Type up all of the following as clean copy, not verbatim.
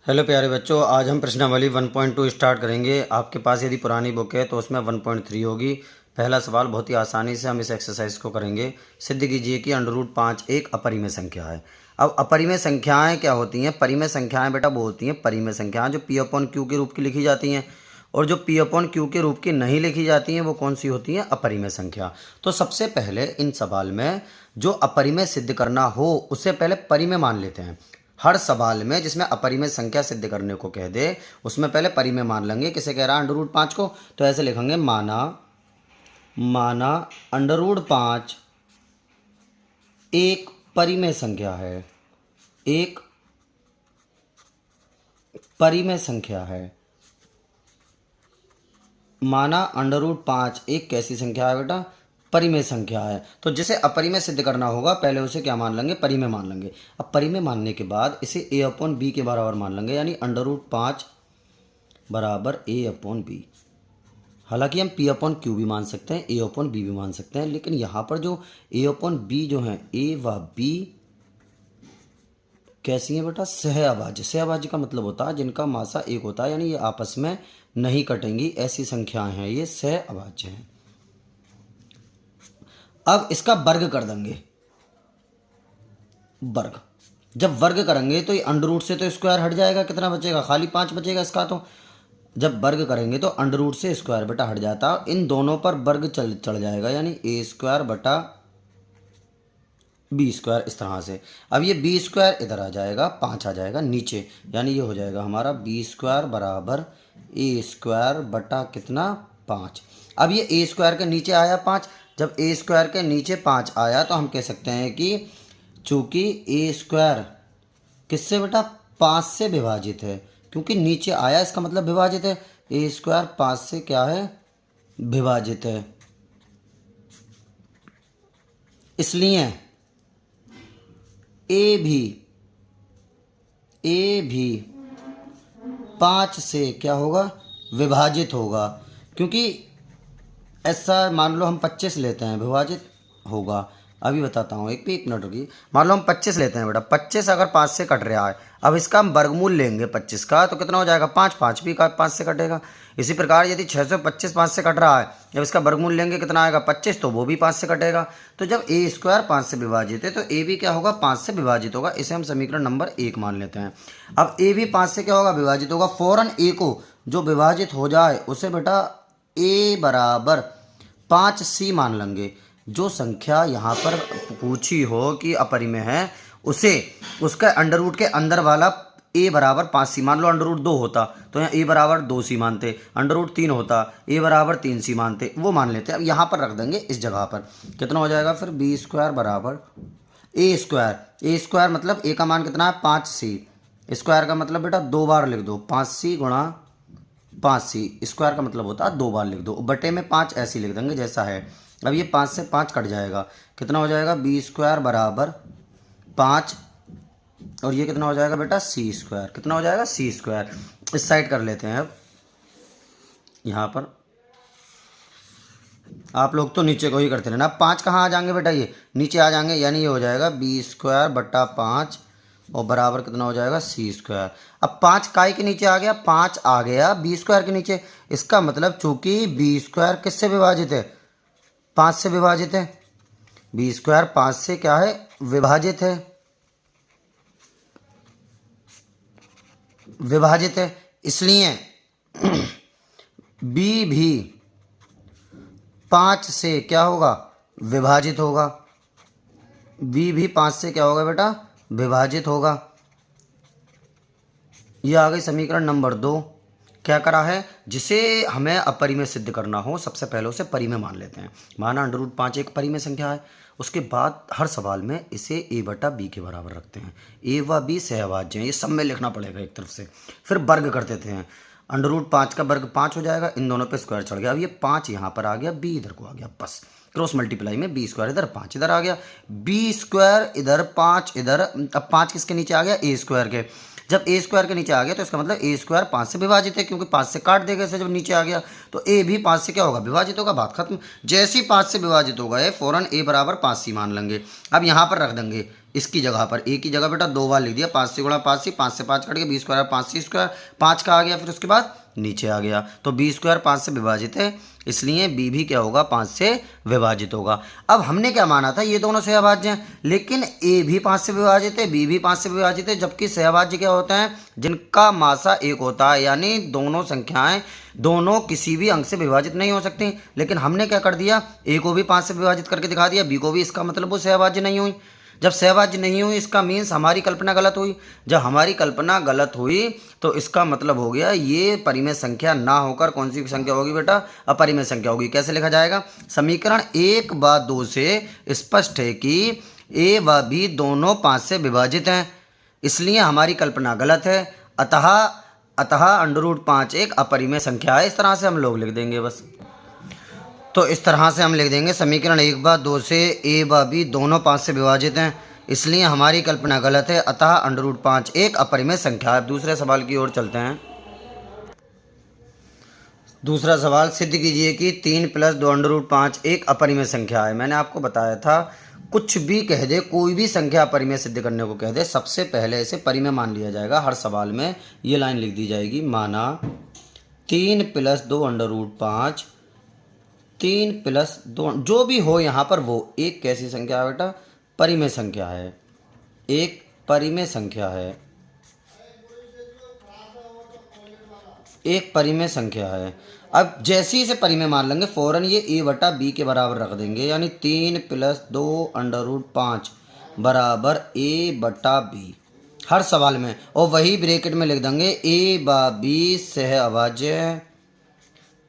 Hello प्यारे बच्चों, आज हम प्रश्नावली 1.2 स्टार्ट करेंगे। आपके पास यदि पुरानी बुक है तो उसमें 1.3 होगी। पहला सवाल बहुत ही आसानी से हम इस एक्सरसाइज को करेंगे। सिद्ध कीजिए कि √5 एक अपरिमेय संख्या है। अब अपरिमेय संख्याएं क्या होती हैं? परिमेय संख्याएं बेटा वो होती हैं परिमेय संख्याएं जो P अपॉन क्यू के रूप की लिखी जाती हैं, और जो P अपॉन क्यू के रूप की नहीं लिखी जाती हैं वो कौन सी होती हैं? अपरिमेय संख्या। तो सबसे पहले इन सवाल में जो अपरिमेय सिद्ध करना हो उससे पहले परिमेय मान लेते हैं। हर सवाल में जिसमें अपरिमेय संख्या सिद्ध करने को कह दे उसमें पहले परिमेय मान लेंगे। किसे कह रहा है? √5 को। तो ऐसे लिखेंगे, माना √5 एक परिमेय संख्या है। एक परिमेय संख्या है। माना √5 एक कैसी संख्या है बेटा? परिमेय संख्या है। तो जिसे अपरिमेय सिद्ध करना होगा पहले उसे क्या मान लेंगे? परिमेय मान लेंगे। अब परिमेय मानने के बाद इसे a अपॉन बी के बराबर मान लेंगे, यानी √5 बराबर a अपॉन बी। हालांकि हम p अपॉन क्यू भी मान सकते हैं, a अपॉन बी भी मान सकते हैं, लेकिन यहाँ पर जो a अपॉन बी जो है, a व b कैसी हैं बेटा? सहअभाज्य। सहअभाज्य का मतलब होता है जिनका मासा एक होता है, यानी ये आपस में नहीं कटेंगी, ऐसी संख्याएं हैं, ये सहअभाज्य हैं। अब इसका वर्ग कर देंगे। वर्ग जब वर्ग करेंगे तो ये अंडर से तो स्क्वायर हट जाएगा, कितना बचेगा? खाली 5 बचेगा इसका। तो जब वर्ग करेंगे तो अंडर से स्क्वायर बेटा हट जाता है, इन दोनों पर वर्ग चढ़ जाएगा, यानी a² बटा b², इस तरह से। अब ये b² इधर आ जाएगा, 5 आ जाएगा नीचे, यानी ये हो जाएगा हमारा b² बराबर a² बटा कितना? 5। अब ये a² के नीचे आया 5। जब a² के नीचे 5 आया तो हम कह सकते हैं कि चूंकि a² किससे बेटा? 5 से विभाजित है, क्योंकि नीचे आया इसका मतलब विभाजित है। a² 5 से क्या है? विभाजित है। इसलिए ए भी 5 से क्या होगा? विभाजित होगा, क्योंकि ऐसा मान लो हम 25 लेते हैं, विभाजित होगा। अभी बताता हूँ, एक मिनट रुकिए। मान लो हम 25 लेते हैं बेटा, 25 अगर 5 से कट रहा है, अब इसका हम वर्गमूल लेंगे 25 का, तो कितना हो जाएगा? 5। 5 भी 5 से कटेगा। इसी प्रकार यदि 625 5 से कट रहा है, जब इसका वर्गमूल लेंगे कितना आएगा? 25, तो वो भी 5 से कटेगा। तो जब a² 5 से विभाजित है तो a भी क्या होगा? 5 से विभाजित होगा। इसे हम समीकरण नंबर 1 मान लेते हैं। अब a भी 5 से क्या होगा? विभाजित होगा। फौरन a को जो विभाजित हो जाए उसे बेटा a बराबर 5c मान लेंगे। जो संख्या यहाँ पर पूछी हो कि अपरिमेय है, उसे उसका अंडर के अंदर वाला a बराबर 5c मान लो। अंडर2 होता तो यहाँ a बराबर 2c मानते, अंडर3 होता a बराबर 3c मानते, वो मान लेते। अब यहाँ पर रख देंगे इस जगह पर, कितना हो जाएगा फिर? b² बराबर a² मतलब a का मान कितना है? 5c। स्क्वायर का मतलब बेटा 2 बार लिख दो, 5c गुणा 5c। स्क्वायर का मतलब होता है 2 बार लिख दो, बटे में 5 ऐसे लिख देंगे जैसा है। अब ये 5 से 5 कट जाएगा, कितना हो जाएगा? b² बराबर 5, और ये कितना हो जाएगा बेटा? c²। कितना हो जाएगा? c²। इस साइड कर लेते हैं। अब यहाँ पर आप लोग तो नीचे को ही करते रहना। अब 5 कहाँ आ जाएंगे बेटा? ये नीचे आ जाएंगे, यानी ये हो जाएगा b² बटा 5, और बराबर कितना हो जाएगा? c²। अब 5 काय के नीचे आ गया? 5 आ गया b² के नीचे। इसका मतलब चूंकि b² किससे विभाजित है? 5 से विभाजित है। b² 5 से क्या है? विभाजित है। विभाजित है, इसलिए b भी 5 से क्या होगा? विभाजित होगा। b भी 5 से क्या होगा बेटा? विभाजित होगा। ये आ गई समीकरण नंबर 2। क्या करा है? जिसे हमें अपरिमेय सिद्ध करना हो सबसे पहले उसे परिमेय मान लेते हैं। माना √5 एक परिमेय संख्या है। उसके बाद हर सवाल में इसे a बटा b के बराबर रखते हैं। a व b सहअभाज्य हैं, ये सब में लिखना पड़ेगा एक तरफ से। फिर वर्ग कर देते हैं। √5 का वर्ग 5 हो जाएगा, इन दोनों पे स्क्वायर चढ़ गया। अब ये 5 यहाँ पर आ गया, b इधर को आ गया, बस क्रॉस मल्टीप्लाई में b² इधर 5 इधर आ गया, b² इधर 5 इधर। अब 5 किसके नीचे आ गया? a² के। जब ए स्क्वायर के नीचे आ गया तो इसका मतलब ए स्क्वायर 5 से विभाजित है, क्योंकि 5 से काट देगा इसे जब नीचे आ गया, तो ए भी 5 से क्या होगा, विभाजित होगा। बात खत्म। जैसे ही 5 से विभाजित होगा ये फ़ौरन ए बराबर 5 सी मान लेंगे। अब यहाँ पर रख देंगे इसकी जगह पर, ए की जगह बेटा 2 बार लिख दिया, 5 से गुणा 5 सी, 5 से 5 कट गया, बी स्क्वायर 5 सी स्क्वायर, 5 का आ गया, फिर उसके बाद नीचे आ गया, तो बी स्क्वायर 5 से विभाजित है, इसलिए बी भी क्या होगा, 5 से विभाजित होगा। अब हमने क्या माना था, ये दोनों सहभाज्य हैं, लेकिन ए भी 5 से विभाजित है, बी भी 5 से विभाजित है, जबकि सहभाज्य क्या होता है, जिनका मासा एक होता है, यानी दोनों संख्याएं दोनों किसी भी अंक से विभाजित नहीं हो सकती। लेकिन हमने क्या कर दिया, ए को भी 5 से विभाजित करके दिखा दिया, बी को भी, इसका मतलब वो सहभाज्य नहीं हुई। जब सहभाज्य नहीं हुई इसका मीन्स हमारी कल्पना गलत हुई। जब हमारी कल्पना गलत हुई तो इसका मतलब हो गया ये परिमेय संख्या ना होकर कौन सी संख्या होगी बेटा, अपरिमेय संख्या होगी। कैसे लिखा जाएगा, समीकरण 1 व 2 से स्पष्ट है कि ए व बी दोनों 5 से विभाजित हैं, इसलिए हमारी कल्पना गलत है। अतः √5 एक अपरिमेय संख्या है। इस तरह से हम लोग लिख देंगे बस। तो इस तरह से हम लिख देंगे समीकरण 1 व 2 से ए व बी दोनों 5 से विभाजित हैं, इसलिए हमारी कल्पना गलत है। अतः √5 एक अपरिमेय संख्या है। दूसरे सवाल की ओर चलते हैं। दूसरा सवाल, सिद्ध कीजिए कि 3 + 2 √5 एक अपरिमेय संख्या है। मैंने आपको बताया था कुछ भी कह दे, कोई भी संख्या अपरिमेय सिद्ध करने को कह दे, सबसे पहले इसे परिमेय मान लिया जाएगा। हर सवाल में ये लाइन लिख दी जाएगी, माना 3 + 2 √5, 3 + 2 जो भी हो यहाँ पर वो एक कैसी संख्या है बेटा, परिमेय संख्या है, एक परिमेय संख्या है, एक परिमेय संख्या है। अब जैसे ही इसे परिमेय मान लेंगे फ़ौरन ये a बटा b के बराबर रख देंगे, यानी 3 + 2 √5 बराबर a बटा b हर सवाल में, और वही ब्रैकेट में लिख देंगे a व b सह अभाज्य है,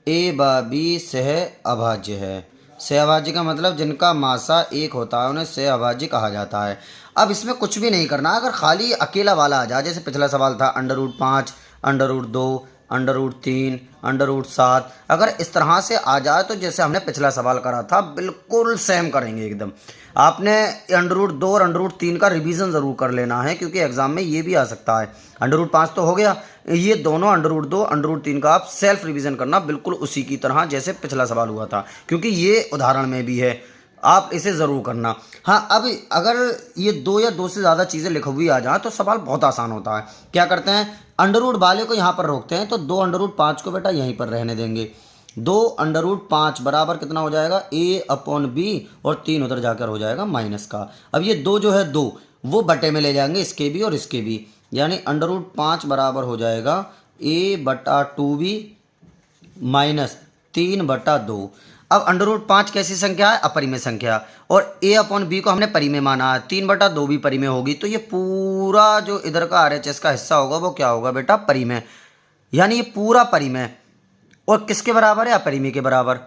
a व b सह अभाज्य है। सहअभाज्य का मतलब जिनका मासा एक होता है उन्हें सहअभाज्य कहा जाता है। अब इसमें कुछ भी नहीं करना, अगर खाली अकेला वाला आ जाए, जैसे पिछला सवाल था √5, √2, √3, √7, अगर इस तरह से आ जाए तो जैसे हमने पिछला सवाल करा था बिल्कुल सेम करेंगे एकदम। आपने √2 और √3 का रिवीजन ज़रूर कर लेना है, क्योंकि एग्ज़ाम में ये भी आ सकता है। √5 तो हो गया, ये दोनों √2 √3 का आप सेल्फ रिवीजन करना बिल्कुल उसी की तरह जैसे पिछला सवाल हुआ था, क्योंकि ये उदाहरण में भी है, आप इसे ज़रूर करना। हाँ, अब अगर ये 2 या 2 से ज़्यादा चीज़ें लिखी हुई आ जाए तो सवाल बहुत आसान होता है। क्या करते हैं, अंडर वाले को यहाँ पर रोकते हैं, तो 2 √5 को बेटा यहीं पर रहने देंगे। 2 √5 बराबर कितना हो जाएगा, a/b, और 3 उधर जाकर हो जाएगा माइनस का। अब ये 2 जो है 2 वो बटे में ले जाएंगे, इसके भी और इसके भी, यानी √5 बराबर हो जाएगा a/2b माइनस 3/2। अब √5 कैसी संख्या है, अपरिमेय संख्या, और a/b को हमने परिमेय माना है, 3/2 भी परिमेय होगी, तो ये पूरा जो इधर का RHS का हिस्सा होगा वो क्या होगा बेटा, परिमेय, यानी ये पूरा परिमेय। और किसके बराबर है, अपरिमेय के बराबर।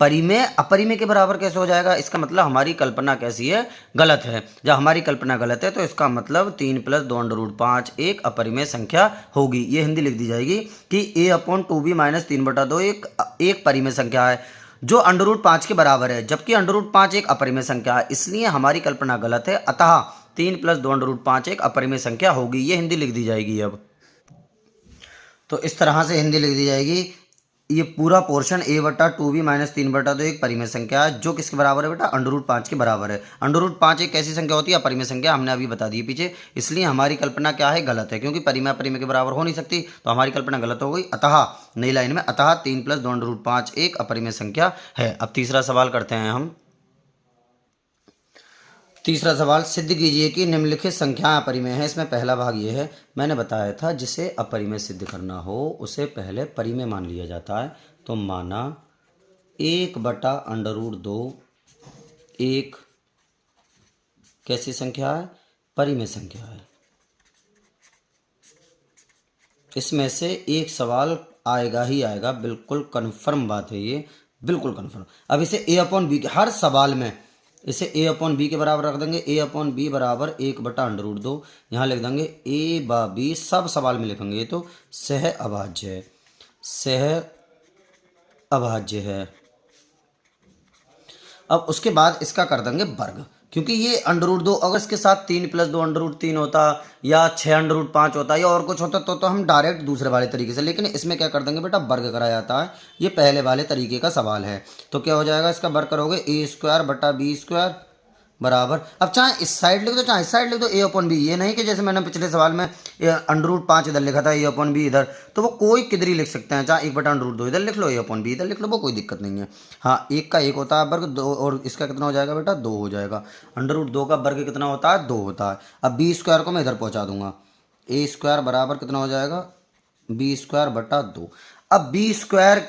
परिमेय अपरिमेय के बराबर कैसे हो जाएगा, इसका मतलब हमारी कल्पना कैसी है, गलत है। जब हमारी कल्पना गलत है तो इसका मतलब 3 + 2 √5 एक अपरिमेय संख्या होगी। ये हिंदी लिख दी जाएगी कि a/2b - 3/2 एक परिमेय संख्या है जो √5 के बराबर है, जबकि √5 एक अपरिमेय संख्या है, इसलिए हमारी कल्पना गलत है। अतः 3 + 2 √5 एक अपरिमेय संख्या होगी। ये हिंदी लिख दी जाएगी। अब तो इस तरह से हिंदी लिख दी जाएगी, ये पूरा पोर्शन a/2b - 3/2 एक परिमेय संख्या है जो किसके बराबर है बेटा, √5 के बराबर है। √5 एक कैसी संख्या होती है, अपरिमेय संख्या, हमने अभी बता दी पीछे, इसलिए हमारी कल्पना क्या है, गलत है, क्योंकि परिमेय अपरिमेय के बराबर हो नहीं सकती, तो हमारी कल्पना गलत हो गई। अतः नई लाइन में, अतः 3 + 2 √5 एक अपरिमेय संख्या है। अब तीसरा सवाल करते हैं हम। तीसरा सवाल, सिद्ध कीजिए कि निम्नलिखित संख्याएं अपरिमेय हैं। इसमें पहला भाग ये है, मैंने बताया था जिसे अपरिमेय सिद्ध करना हो उसे पहले परिमेय मान लिया जाता है। तो माना 1/√2 एक कैसी संख्या है, परिमेय संख्या है। इसमें से एक सवाल आएगा ही आएगा, बिल्कुल कन्फर्म बात है ये, बिल्कुल कन्फर्म। अब इसे a/b हर सवाल में इसे a/b के बराबर रख देंगे, a/b बराबर 1/√2, यहाँ लिख देंगे a/b, सब सवाल में लिखेंगे तो सह अभाज्य है, सह अभाज्य है। अब उसके बाद इसका कर देंगे वर्ग, क्योंकि ये अंडर रूट 2 अगर इसके साथ 3 + 2 अंडर रूट 3 होता या 6 अंडर रूट 5 होता या और कुछ होता तो हम डायरेक्ट दूसरे वाले तरीके से, लेकिन इसमें क्या कर देंगे बेटा, वर्ग करा जाता है। ये पहले वाले तरीके का सवाल है। तो क्या हो जाएगा, इसका वर्ग करोगे a² + b² बराबर, अब चाहे इस साइड लिख दो चाहे इस साइड लिख दो, a/b। ये नहीं कि जैसे मैंने पिछले सवाल में अंडर रूट 5 इधर लिखा था, a/b इधर, तो वो कोई किधर ही लिख सकते हैं, चाहे 1/√2 इधर लिख लो, a/b इधर लिख लो, वो कोई दिक्कत नहीं है। हाँ, 1 का 1 होता है वर्ग, 2 और इसका कितना हो जाएगा बेटा, 2 हो जाएगा। अंडर रूट 2 का वर्ग कितना होता है, 2 होता है। अब b² को मैं इधर पहुँचा दूंगा, a² बराबर कितना हो जाएगा, b²/2। अब b²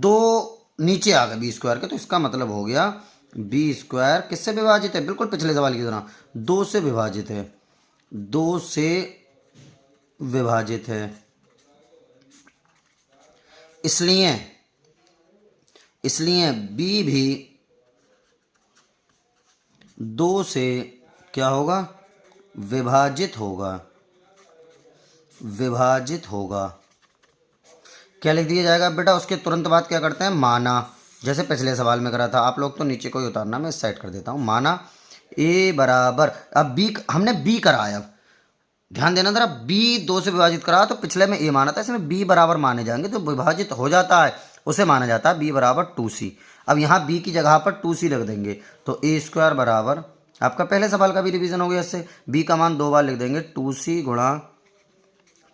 2 नीचे आ गया b² के, तो इसका मतलब हो गया b² किससे विभाजित है, बिल्कुल पिछले सवाल की तरह 2 से विभाजित है, 2 से विभाजित है। इसलिए b भी 2 से क्या होगा, विभाजित होगा, विभाजित होगा। क्या लिख दिया जाएगा बेटा, उसके तुरंत बाद क्या करते हैं, माना, जैसे पिछले सवाल में करा था। आप लोग तो नीचे को ही उतारना, मैं इस साइड कर देता हूँ। माना a बराबर, अब b हमने b कराया, ध्यान देना जरा, b 2 से विभाजित करा, तो पिछले में a माना था, इसमें b बराबर माने जाएंगे, तो विभाजित हो जाता है उसे माना जाता है b बराबर 2c। अब यहाँ b की जगह पर 2c रख देंगे, तो a² बराबर, आपका पहले सवाल का भी रिवीजन हो गया इससे, b का मान 2 बार लिख देंगे, 2c ×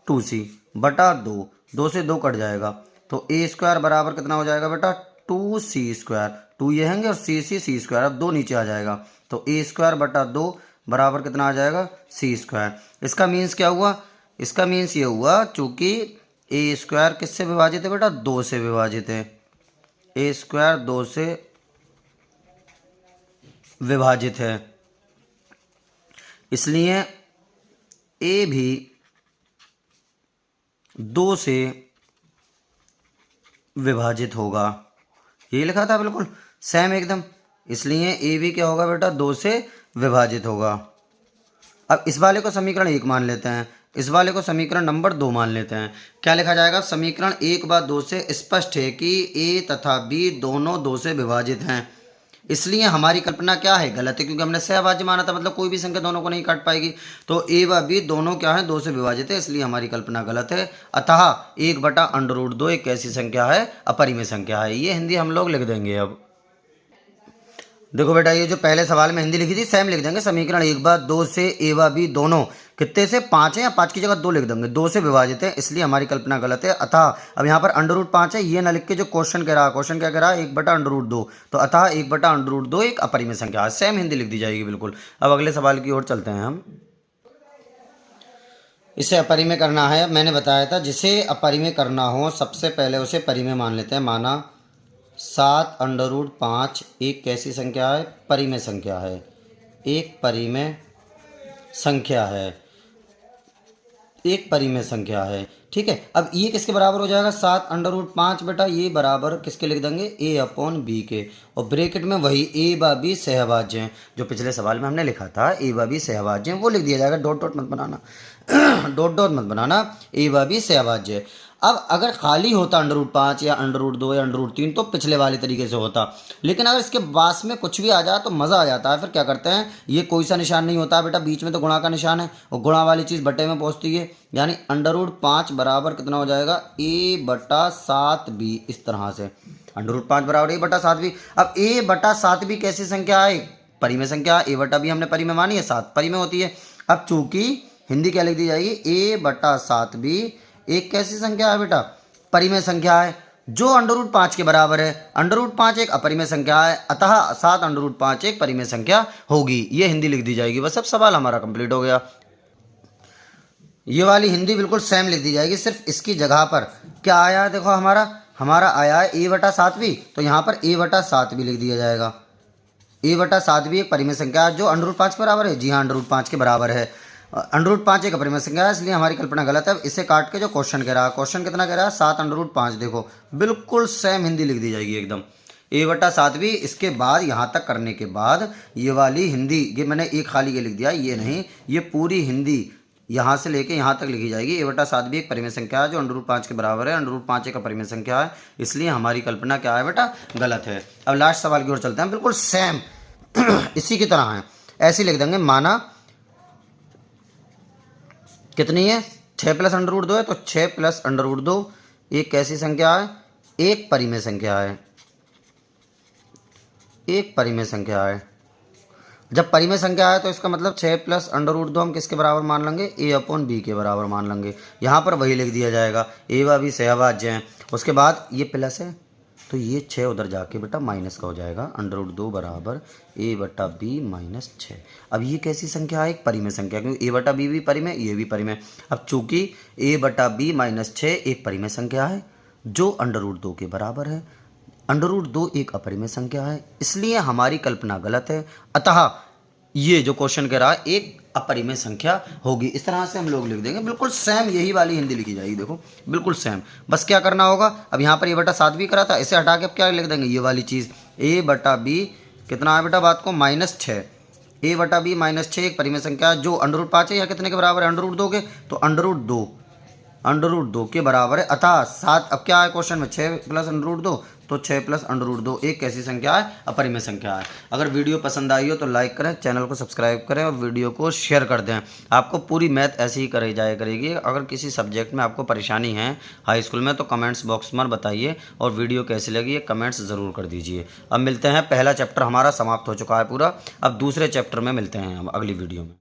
2c बटा 2, 2 से 2 कट जाएगा, तो a² बराबर कितना हो जाएगा बेटा, 2c², 2 ये हैंगे और c², अब 2 नीचे आ जाएगा, तो a²/2 बराबर कितना आ जाएगा, c²। इसका मीन्स क्या हुआ, इसका मीन्स ये हुआ, चूंकि a² किससे विभाजित है बेटा, 2 से विभाजित है, a² 2 से विभाजित है, इसलिए a भी 2 से विभाजित होगा। ये लिखा था बिल्कुल सेम एकदम, इसलिए a भी क्या होगा बेटा, 2 से विभाजित होगा। अब इस वाले को समीकरण 1 मान लेते हैं, इस वाले को समीकरण नंबर 2 मान लेते हैं। क्या लिखा जाएगा, समीकरण 1/2 से स्पष्ट है कि a तथा b दोनों 2 से विभाजित हैं, इसलिए हमारी कल्पना क्या है, गलत है, क्योंकि हमने सहभाज्य माना था, मतलब कोई भी संख्या दोनों को नहीं काट पाएगी। तो a व b दोनों क्या है, 2 से विभाजित है, इसलिए हमारी कल्पना गलत है। अतः 1/√2 एक कैसी संख्या है, अपरिमेय संख्या है। ये हिंदी हम लोग लिख देंगे। अब देखो बेटा, ये जो पहले सवाल में हिंदी लिखी थी सेम लिख देंगे, समीकरण 1/2 से a व b दोनों कितने से 5 है, या 5 की जगह 2 लिख देंगे, 2 से विभाजित है, इसलिए हमारी कल्पना गलत है। अतः अब यहाँ पर √5 है, ये ना लिख के जो क्वेश्चन कह रहा है, क्वेश्चन क्या कह रहा है, 1/√2, तो अतः 1/√2 एक अपरिमेय संख्या है, सेम हिंदी लिख दी जाएगी बिल्कुल। अब अगले सवाल की ओर चलते हैं हम। इसे अपरिमेय करना है, मैंने बताया था, जिसे अपरिमेय करना हो सबसे पहले उसे परिमेय मान लेते हैं। माना 7√5 एक कैसी संख्या है, परिमेय संख्या है, एक परिमेय संख्या है, एक परिमेय संख्या है, ठीक है। अब ये किसके बराबर हो जाएगा, 7√5 बेटा, ये बराबर किसके लिख देंगे, a/b के, और ब्रैकेट में वही a व b सहभाज्य हैं, जो पिछले सवाल में हमने लिखा था a व b सहभाज्य हैं, वो लिख दिया जाएगा, डॉट डॉट मत बनाना डॉट डॉट मत बनाना, a व b सहभाज्य है। अब अगर खाली होता √5 या √2 या √3 तो पिछले वाले तरीके से होता, लेकिन अगर इसके पास में कुछ भी आ जाए तो मज़ा आ जाता है। फिर क्या करते हैं, ये कोई सा निशान नहीं होता बेटा, बीच में तो गुणा का निशान है, और गुणा वाली चीज़ बटे में पहुंचती है, यानी √5 बराबर कितना हो जाएगा, a/7b, इस तरह से √5 बराबर a/7b। अब a/7b कैसी संख्या है, परिमेय संख्या, a/b हमने परिमेय मानी है, 7 परिमेय होती है। अब चूंकि हिंदी क्या लिख दी जाएगी, a/7b एक कैसी संख्या है बेटा, परिमेय संख्या है, जो √5 के बराबर है। √5 एक अपरिमेय संख्या है, अतः 7√5 एक परिमेय संख्या होगी। ये हिंदी लिख दी जाएगी। बस अब सवाल हमारा कंप्लीट हो गया। ये वाली हिंदी बिल्कुल सेम लिख दी जाएगी, सिर्फ इसकी जगह पर क्या आया है, देखो हमारा आया है a/7b, तो यहाँ पर a/7b लिख दिया जाएगा। a/7b एक परिमेय संख्या है जो √5 के बराबर है, जी हाँ √5 के बराबर है। √5 एक अपरिमेय संख्या है, इसलिए हमारी कल्पना गलत है। इसे काट के जो क्वेश्चन कह रहा है, क्वेश्चन कितना कह रहा है, 7√5, देखो बिल्कुल सेम हिंदी लिख दी जाएगी एकदम, a/7b। इसके बाद यहाँ तक करने के बाद ये वाली हिंदी, ये मैंने एक खाली के लिख दिया, ये नहीं, ये पूरी हिंदी यहाँ से लेके यहाँ तक लिखी जाएगी। a/7b एक परिमेय संख्या है जो √5 के बराबर है, √5 एक अपरिमेय संख्या है, इसलिए हमारी कल्पना क्या है बेटा, गलत है। अब लास्ट सवाल की ओर चलते हैं, बिल्कुल सेम इसी की तरह है। ऐसे लिख देंगे, माना कितनी है 6 प्लस अंडर रूट 2 है, तो 6 प्लस अंडर रूट 2 एक कैसी संख्या है, एक परिमेय संख्या है, एक परिमेय संख्या है। जब परिमेय संख्या है तो इसका मतलब 6 प्लस अंडर रूट 2 हम किसके बराबर मान लेंगे, ए अपॉन बी के बराबर मान लेंगे। यहाँ पर वही लिख दिया जाएगा, ए व बी सहभाज्य हैं। उसके बाद ये प्लस है तो ये 6 उधर जाके बेटा माइनस का हो जाएगा, अंडर रूट 2 बराबर ए बटा बी माइनस 6। अब ये कैसी संख्या है, एक परिमेय संख्या, क्योंकि ए बटा बी भी परिमेय, ये भी परिमेय। अब चूंकि ए बटा बी माइनस 6 एक परिमेय संख्या है जो अंडर रूट 2 के बराबर है, अंडर रूट 2 एक अपरिमेय संख्या है, इसलिए हमारी कल्पना गलत है। अतः ये जो क्वेश्चन कह रहा है एक अपरिमेय संख्या होगी। इस तरह से हम लोग लिख देंगे, बिल्कुल सेम यही वाली हिंदी लिखी जाएगी, देखो बिल्कुल सेम। बस क्या करना होगा, अब यहाँ पर ए बटा 7 भी करा था, इसे हटा के अब क्या लिख देंगे, ये वाली चीज़ ए बटा बी कितना है बेटा बात को -6, ए बटा बी -6 एक परिमेय संख्या जो अंडर रूट 5 है या कितने के बराबर है, अंडर रूट 2 के, तो अंडर रूट 2 के बराबर है। अतः 7, अब क्या है क्वेश्चन में 6 प्लस अंडर रूट 2, तो 6 प्लस अंडर रूट 2 एक कैसी संख्या है, अपरिमेय संख्या है। अगर वीडियो पसंद आई हो तो लाइक करें, चैनल को सब्सक्राइब करें और वीडियो को शेयर कर दें। आपको पूरी मैथ ऐसी ही कराई जाया करेगी। अगर किसी सब्जेक्ट में आपको परेशानी है हाई स्कूल में तो कमेंट्स बॉक्स में बताइए, और वीडियो कैसी लगी ये कमेंट्स ज़रूर कर दीजिए। अब मिलते हैं, पहला चैप्टर हमारा समाप्त हो चुका है पूरा, अब दूसरे चैप्टर में मिलते हैं हम अगली वीडियो में।